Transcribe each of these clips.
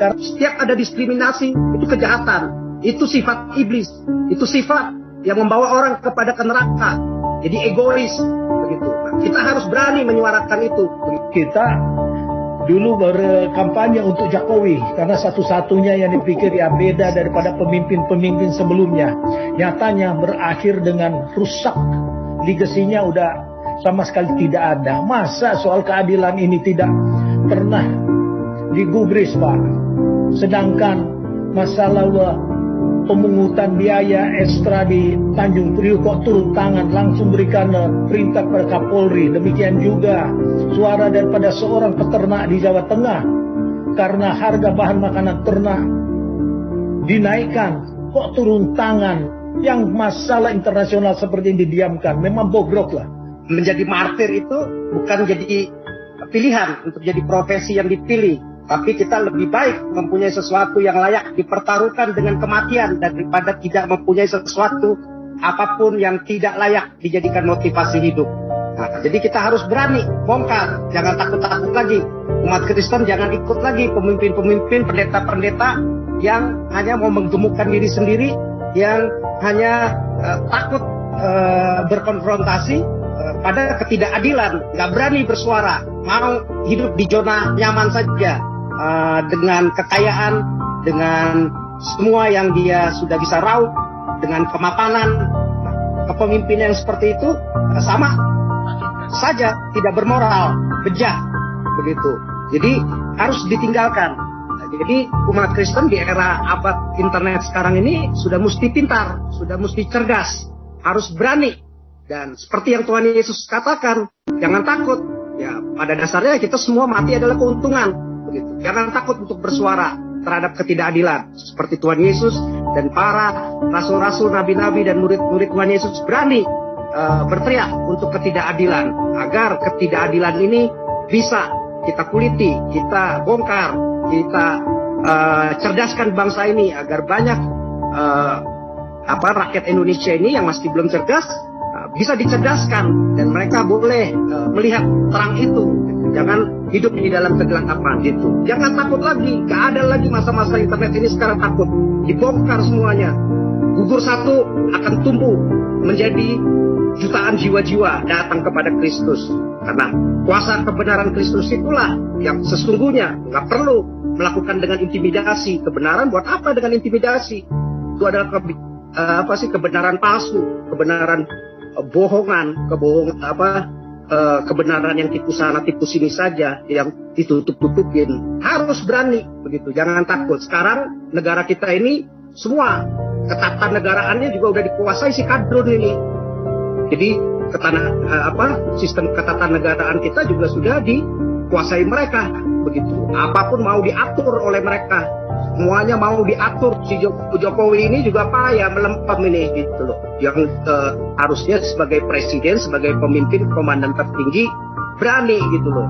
Karena setiap ada diskriminasi, itu kejahatan. Itu sifat iblis. Itu sifat yang membawa orang kepada neraka. Jadi egois. Begitu. Nah, kita harus berani menyuarakan itu. Kita dulu berkampanye untuk Jokowi. Karena satu-satunya yang dipikir ya beda daripada pemimpin-pemimpin sebelumnya. Nyatanya berakhir dengan rusak. Legasinya udah sama sekali tidak ada. Masa soal keadilan ini tidak pernah digubris, Pak? Sedangkan masalah pemungutan biaya ekstra di Tanjung Priok kok turun tangan langsung berikan perintah kepada Kapolri. Demikian juga suara daripada seorang peternak di Jawa Tengah karena harga bahan makanan ternak dinaikkan kok turun tangan. Yang masalah internasional seperti ini didiamkan, memang bobrok lah. Menjadi martir itu bukan jadi pilihan untuk jadi profesi yang dipilih, tapi kita lebih baik mempunyai sesuatu yang layak dipertaruhkan dengan kematian daripada tidak mempunyai sesuatu apapun yang tidak layak dijadikan motivasi hidup. Nah, jadi kita harus berani bongkar, jangan takut-takut lagi. Umat Kristen jangan ikut lagi pemimpin-pemimpin, pendeta-pendeta yang hanya mau menggemukkan diri sendiri, yang hanya takut berkonfrontasi pada ketidakadilan, nggak berani bersuara, mau hidup di zona nyaman saja dengan kekayaan, dengan semua yang dia sudah bisa raup, dengan kemapanan. Kepemimpinan yang seperti itu sama saja tidak bermoral, bejat, begitu. Jadi harus ditinggalkan. Jadi umat Kristen di era abad internet sekarang ini sudah mesti pintar, sudah mesti cerdas, harus berani. Dan seperti yang Tuhan Yesus katakan, jangan takut. Ya, pada dasarnya kita semua mati adalah keuntungan. Begitu. Jangan takut untuk bersuara terhadap ketidakadilan. Seperti Tuhan Yesus dan para rasul-rasul, nabi-nabi dan murid-murid Tuhan Yesus berani berteriak untuk ketidakadilan. Agar ketidakadilan ini bisa kita kuliti, kita bongkar, kita cerdaskan bangsa ini agar banyak rakyat Indonesia ini yang masih belum cerdas bisa dicerdaskan dan mereka boleh melihat terang itu. Jangan hidup di dalam kegelapan itu. Jangan takut lagi. Gak ada lagi masa-masa internet ini sekarang takut. Dibongkar semuanya. Gugur satu akan tumbuh menjadi jutaan jiwa-jiwa datang kepada Kristus. Karena kuasa kebenaran Kristus itulah yang sesungguhnya. Gak perlu melakukan dengan intimidasi. Kebenaran buat apa dengan intimidasi? Itu adalah kebenaran palsu, kebenaran bohongan, kebenaran yang tipu sana tipu sini saja, yang ditutup-tutupin. Harus berani begitu, jangan takut. Sekarang negara kita ini semua ketatanegaraannya juga udah dikuasai si kadrun ini. Jadi sistem ketatanegaraan kita juga sudah dikuasai mereka begitu. Apapun mau diatur oleh mereka, semuanya mau diatur. Si Jokowi ini juga payah melempem ini gitu loh. Yang harusnya sebagai presiden, sebagai pemimpin, komandan tertinggi berani gitu loh.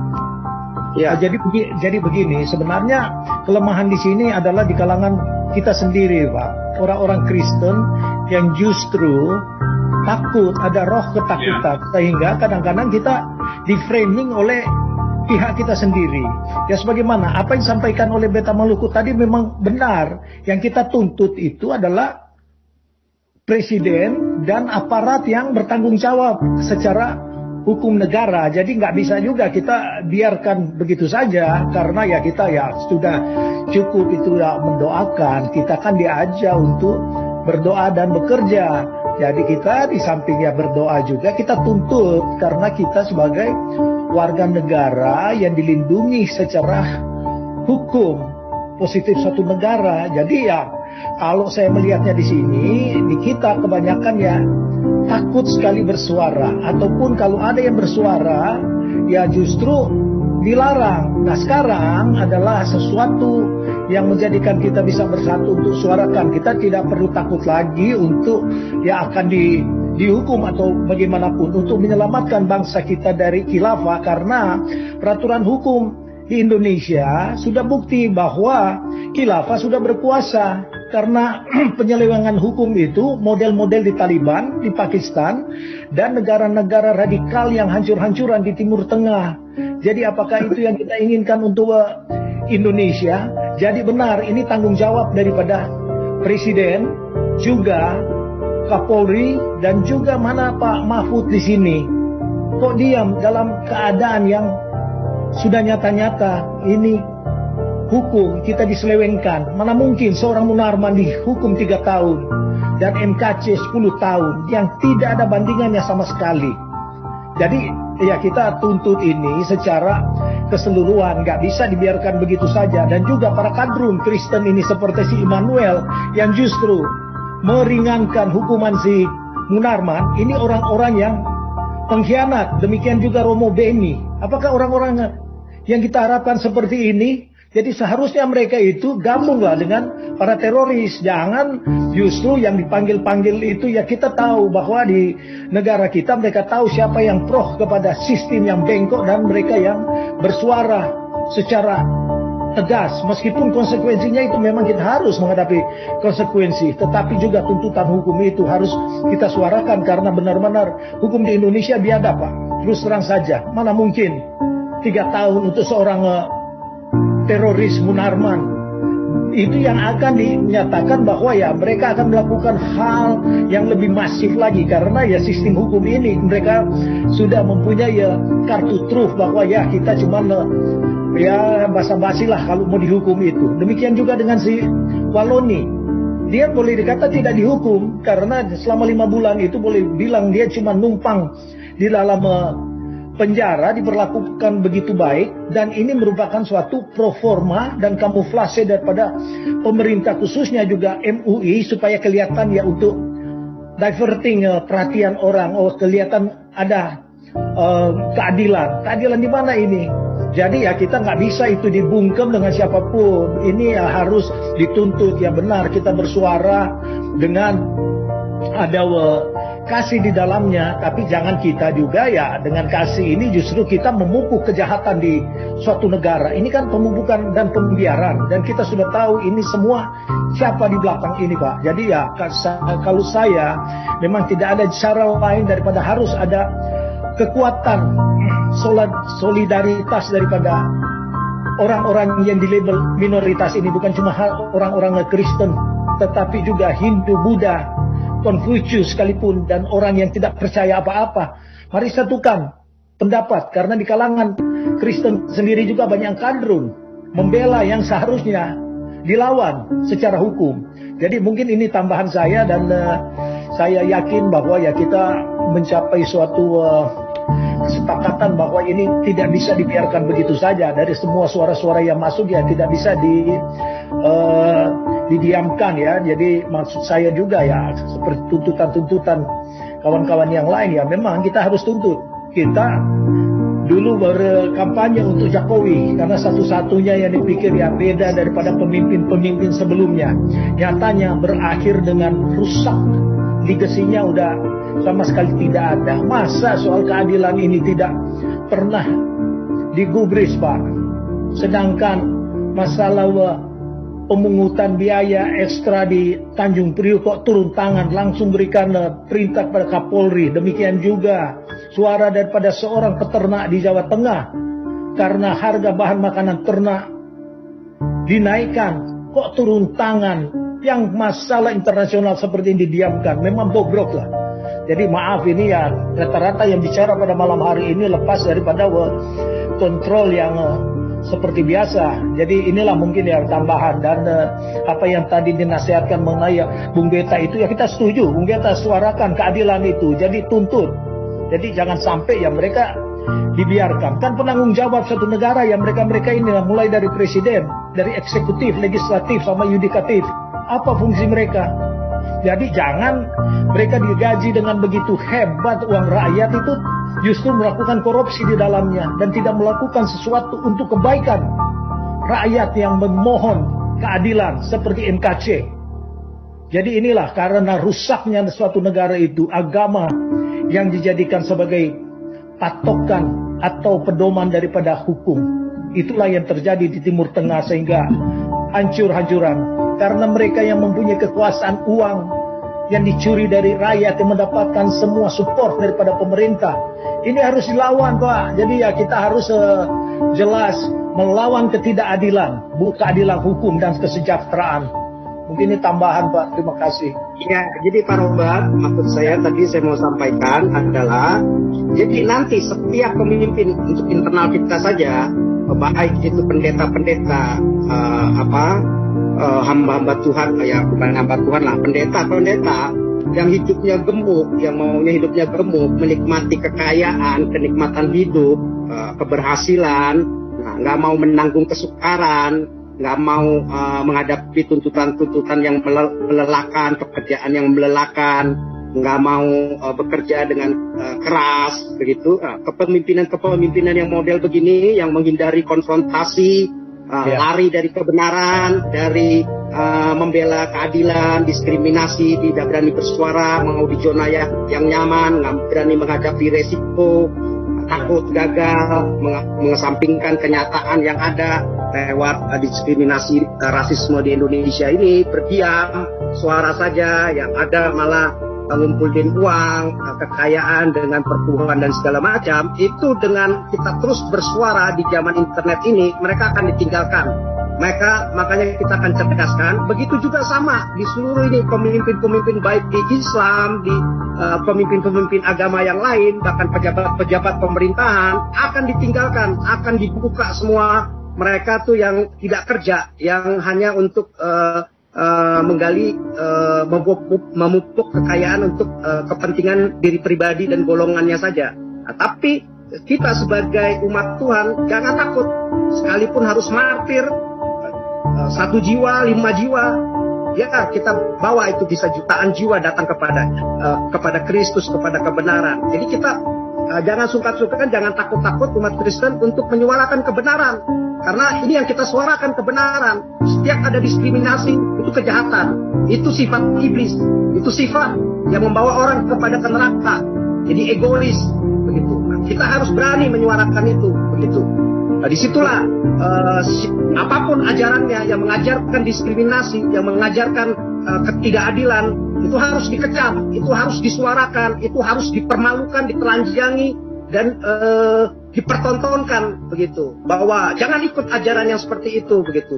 Ya, jadi begini, sebenarnya kelemahan di sini adalah di kalangan kita sendiri, Pak. Orang-orang Kristen yang justru takut, ada roh ketakutan, sehingga kadang-kadang kita di-framing oleh pihak kita sendiri. Ya sebagaimana apa yang disampaikan oleh Beta Maluku tadi memang benar. Yang kita tuntut itu adalah presiden dan aparat yang bertanggung jawab secara hukum negara. Jadi nggak bisa juga kita biarkan begitu saja, karena ya kita ya sudah cukup itu ya mendoakan. Kita kan diajak untuk berdoa dan bekerja. Jadi kita di sampingnya berdoa juga kita tuntut, karena kita sebagai warga negara yang dilindungi secara hukum positif suatu negara. Jadi ya kalau saya melihatnya di sini, di kita kebanyakan ya takut sekali bersuara, ataupun kalau ada yang bersuara ya justru dilarang. Nah sekarang adalah sesuatu yang menjadikan kita bisa bersatu untuk suarakan. Kita tidak perlu takut lagi untuk ya akan dihukum atau bagaimanapun untuk menyelamatkan bangsa kita dari khilafah, karena peraturan hukum di Indonesia sudah bukti bahwa khilafah sudah berkuasa. Karena penyelewengan hukum itu model-model di Taliban, di Pakistan, dan negara-negara radikal yang hancur-hancuran di Timur Tengah. Jadi apakah itu yang kita inginkan untuk Indonesia? Jadi benar, ini tanggung jawab daripada Presiden, juga Kapolri, dan juga mana Pak Mahfud di sini. Kok diam dalam keadaan yang sudah nyata-nyata ini hukum kita diselewengkan. Mana mungkin seorang Munarman dihukum 3 tahun dan MKC 10 tahun yang tidak ada bandingannya sama sekali. Jadi ya kita tuntut ini secara keseluruhan, nggak bisa dibiarkan begitu saja. Dan juga para kadrun Kristen ini seperti si Immanuel yang justru meringankan hukuman si Munarman, ini orang-orang yang pengkhianat. Demikian juga Romo Beni. Apakah orang-orang yang kita harapkan seperti ini? Jadi seharusnya mereka itu gabunglah dengan para teroris. Jangan justru yang dipanggil-panggil itu, ya kita tahu bahwa di negara kita mereka tahu siapa yang pro kepada sistem yang bengkok dan mereka yang bersuara secara tegas. Meskipun konsekuensinya itu memang kita harus menghadapi konsekuensi. Tetapi juga tuntutan hukum itu harus kita suarakan karena benar-benar hukum di Indonesia biadab, Pak. Terus terang saja, mana mungkin 3 tahun untuk seorang teroris Munarman. Itu yang akan dinyatakan bahwa ya mereka akan melakukan hal yang lebih masif lagi karena ya sistem hukum ini mereka sudah mempunyai ya kartu truf bahwa ya kita cuma ya basa-basi lah kalau mau dihukum itu. Demikian juga dengan si Waloni. Dia boleh dikata tidak dihukum karena selama 5 bulan itu boleh bilang dia cuma numpang di dalam penjara, diperlakukan begitu baik, dan ini merupakan suatu proforma dan kamuflase daripada pemerintah khususnya juga MUI supaya kelihatan ya untuk diverting perhatian orang. Oh, kelihatan ada keadilan. Keadilan di mana ini? Jadi ya kita nggak bisa itu dibungkem dengan siapapun. Ini ya harus dituntut ya benar kita bersuara dengan ada kasih di dalamnya, tapi jangan kita juga ya dengan kasih ini justru kita memupuk kejahatan di suatu negara. Ini kan pemupukan dan pembiaran, dan kita sudah tahu ini semua siapa di belakang ini, Pak. Jadi ya kalau saya memang tidak ada cara lain daripada harus ada kekuatan solidaritas daripada orang-orang yang dilabel minoritas ini, bukan cuma orang-orang Kristen tetapi juga Hindu, Buddha, Konfusius sekalipun, dan orang yang tidak percaya apa-apa. Mari satukan pendapat, karena di kalangan Kristen sendiri juga banyak kadrun membela yang seharusnya dilawan secara hukum. Jadi mungkin ini tambahan saya, dan saya yakin bahwa ya kita mencapai suatu kesepakatan bahwa ini tidak bisa dibiarkan begitu saja. Dari semua suara-suara yang masuk ya tidak bisa didiamkan ya. Jadi maksud saya juga ya seperti tuntutan-tuntutan kawan-kawan yang lain ya, memang kita harus tuntut. Kita dulu berkampanye untuk Jokowi karena satu-satunya yang dipikir ya beda daripada pemimpin-pemimpin sebelumnya. Nyatanya berakhir dengan rusak, legasinya udah sama sekali tidak ada. Masa soal keadilan ini tidak pernah digubris, Pak? Sedangkan masalah pemungutan biaya ekstra di Tanjung Priok kok turun tangan langsung berikan perintah pada Kapolri. Demikian juga suara daripada seorang peternak di Jawa Tengah karena harga bahan makanan ternak dinaikkan kok turun tangan. Yang masalah internasional seperti ini didiamkan, memang bobrok lah. Jadi maaf, ini ya rata-rata yang bicara pada malam hari ini lepas daripada kontrol yang seperti biasa. Jadi inilah mungkin ya tambahan, dan apa yang tadi dinasihatkan mengenai Bung Beta itu ya kita setuju. Bung Beta suarakan keadilan itu, jadi tuntut. Jadi jangan sampai ya mereka dibiarkan. Kan penanggung jawab satu negara ya mereka-mereka ini, mulai dari presiden, dari eksekutif, legislatif, sama yudikatif. Apa fungsi mereka? Jadi jangan mereka digaji dengan begitu hebat uang rakyat itu justru melakukan korupsi di dalamnya dan tidak melakukan sesuatu untuk kebaikan rakyat yang memohon keadilan seperti MKC. Jadi inilah karena rusaknya suatu negara itu, agama yang dijadikan sebagai patokan atau pedoman daripada hukum. Itulah yang terjadi di Timur Tengah sehingga hancur-hancuran. Karena mereka yang mempunyai kekuasaan uang yang dicuri dari rakyat, yang mendapatkan semua support daripada pemerintah. Ini harus dilawan, Pak. Jadi ya kita harus jelas melawan ketidakadilan, keadilan hukum dan kesejahteraan. Mungkin ini tambahan, Pak. Terima kasih. Ya, jadi Pak Robert, maksud saya tadi saya mau sampaikan adalah, jadi nanti setiap pemimpin untuk internal kita saja, baik itu pendeta-pendeta, hamba-hamba Tuhan, ya bukan hamba Tuhan lah, pendeta-pendeta yang hidupnya gemuk, yang maunya hidupnya gemuk, menikmati kekayaan, kenikmatan hidup, keberhasilan, nggak mau menanggung kesukaran, nggak mau menghadapi tuntutan-tuntutan yang melelahkan, pekerjaan yang melelahkan, nggak mau bekerja dengan keras, begitu. Kepemimpinan yang model begini, yang menghindari konfrontasi, lari dari kebenaran, dari membela keadilan, diskriminasi, tidak berani bersuara, mau di zona yang nyaman, nggak berani menghadapi resiko, takut gagal, mengesampingkan kenyataan yang ada lewat diskriminasi rasisme di Indonesia ini, berdiam, suara saja, yang ada malah ngumpulin uang, kekayaan dengan perpuluhan dan segala macam. Itu dengan kita terus bersuara di zaman internet ini, mereka akan ditinggalkan. Makanya kita akan cerdaskan. Begitu juga sama di seluruh ini pemimpin-pemimpin baik di Islam, di pemimpin-pemimpin agama yang lain, bahkan pejabat-pejabat pemerintahan akan ditinggalkan, akan dibuka semua. Mereka tuh yang tidak kerja, yang hanya untuk menggali, memupuk kekayaan untuk kepentingan diri pribadi dan golongannya saja. Nah, tapi kita sebagai umat Tuhan jangan takut, sekalipun harus martir 1 jiwa, 5 jiwa, ya kita bawa itu bisa jutaan jiwa datang kepada Kristus, kepada kebenaran. Jadi kita jangan sungkan-sungkan, jangan takut-takut umat Kristen untuk menyuarakan kebenaran. Karena ini yang kita suarakan, kebenaran. Setiap ada diskriminasi, itu kejahatan. Itu sifat iblis. Itu sifat yang membawa orang kepada neraka. Jadi egois, begitu. Nah, kita harus berani menyuarakan itu, begitu. Nah, disitulah apapun ajarannya yang mengajarkan diskriminasi, yang mengajarkan ketidakadilan, itu harus dikecam, itu harus disuarakan, itu harus dipermalukan, ditelanjangi, dan dipertontonkan, begitu. Bahwa jangan ikut ajaran yang seperti itu, begitu.